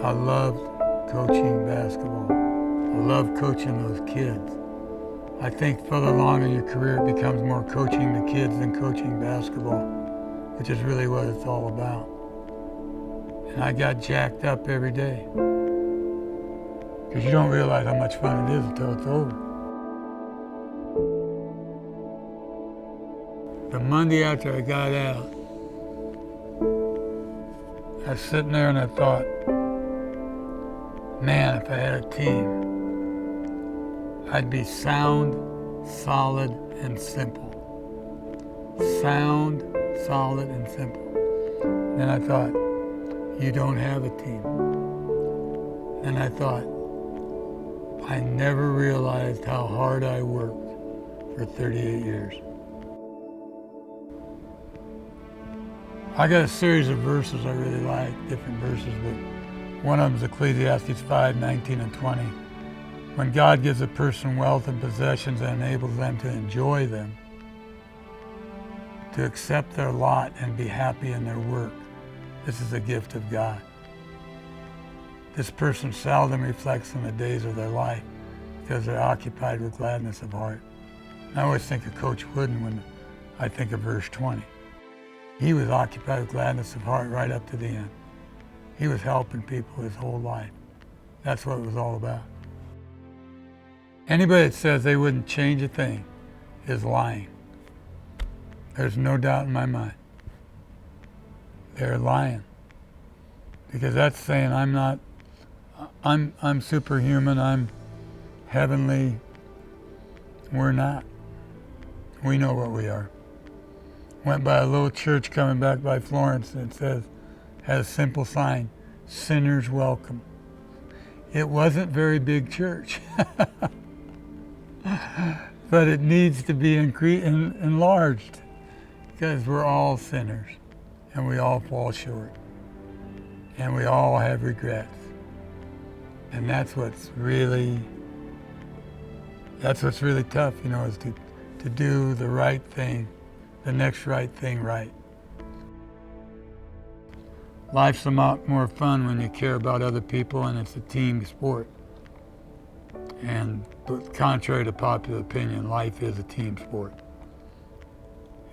I loved coaching basketball. I loved coaching those kids. I think further along in your career it becomes more coaching the kids than coaching basketball, which is really what it's all about. And I got jacked up every day because you don't realize how much fun it is until it's over. The Monday after I got out, I was sitting there and I thought, man, if I had a team, I'd be sound, solid, and simple. Sound, solid, and simple. Then I thought, you don't have a team. Then I thought, I never realized how hard I worked for 38 years. I got a series of verses I really like, different verses, but one of them is Ecclesiastes 5:19 and 20. When God gives a person wealth and possessions and enables them to enjoy them, to accept their lot and be happy in their work, this is a gift of God. This person seldom reflects on the days of their life because they're occupied with gladness of heart. I always think of Coach Wooden when I think of verse 20. He was occupied with gladness of heart right up to the end. He was helping people his whole life. That's what it was all about. Anybody that says they wouldn't change a thing is lying. There's no doubt in my mind. They're lying. Because that's saying I'm superhuman, I'm heavenly. We're not. We know what we are. Went by a little church coming back by Florence and it says, had a simple sign, sinners welcome. It wasn't very big church, but it needs to be enlarged because we're all sinners and we all fall short and we all have regrets. And that's what's really tough, is to do the right thing, the next right thing right. Life's a lot more fun when you care about other people and it's a team sport. But contrary to popular opinion, life is a team sport.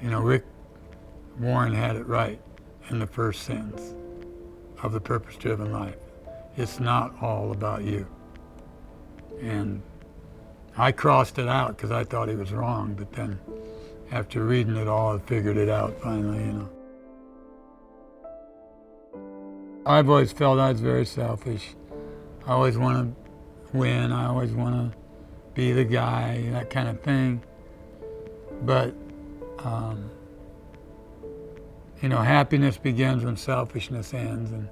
Rick Warren had it right in the first sentence of The Purpose-Driven Life. It's not all about you. And I crossed it out because I thought he was wrong, but then after reading it all, I figured it out finally, I've always felt I was very selfish. I always want to win. I always want to be the guy, that kind of thing. But, happiness begins when selfishness ends. And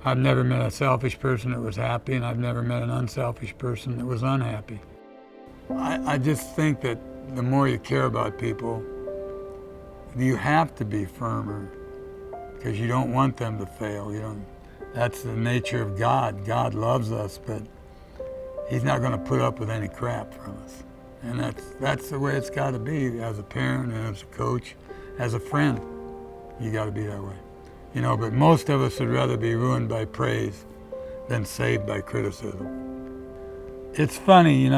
I've never met a selfish person that was happy, and I've never met an unselfish person that was unhappy. I just think that the more you care about people, you have to be firmer because you don't want them to fail. That's the nature of God. God loves us, but He's not going to put up with any crap from us. And that's the way it's got to be as a parent and as a coach, as a friend. You got to be that way. But most of us would rather be ruined by praise than saved by criticism. It's funny, in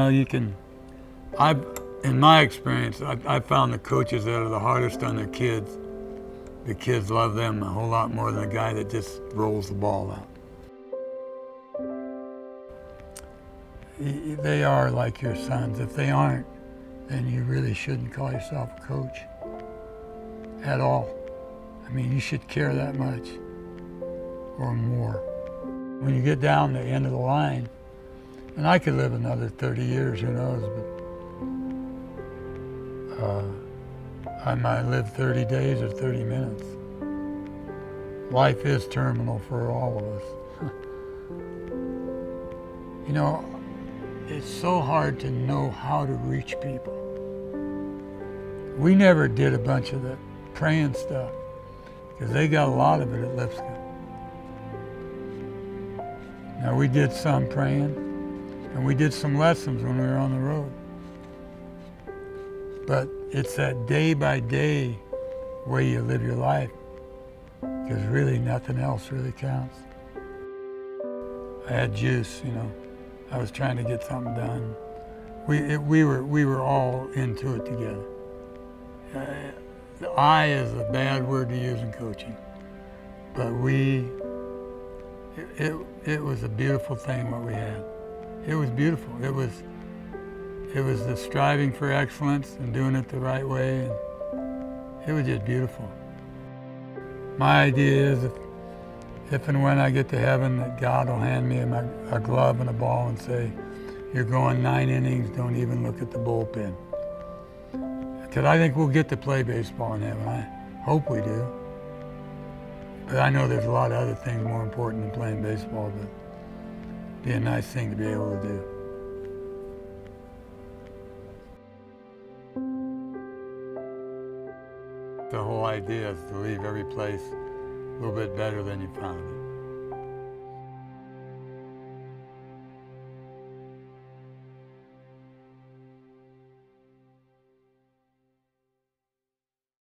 my experience, I've found the coaches that are the hardest on their kids, the kids love them a whole lot more than a guy that just rolls the ball out. They are like your sons. If they aren't, then you really shouldn't call yourself a coach at all. You should care that much or more. When you get down the end of the line, and I could live another 30 years, who knows, but I might live 30 days or 30 minutes. Life is terminal for all of us. It's so hard to know how to reach people. We never did a bunch of the praying stuff because they got a lot of it at Lipscomb. Now, we did some praying and we did some lessons when we were on the road. But it's that day by day way you live your life because really nothing else really counts. I had juice, you know. I was trying to get something done. We were all into it together. The I is a bad word to use in coaching, but it was a beautiful thing what we had. It was beautiful. It was the striving for excellence and doing it the right way, and it was just beautiful. My idea is if and when I get to heaven, that God will hand me a glove and a ball and say, "You're going 9 innings, don't even look at the bullpen." Because I think we'll get to play baseball in heaven. I hope we do. But I know there's a lot of other things more important than playing baseball, but it'd be a nice thing to be able to do. The whole idea is to leave every place a little bit better than you found it.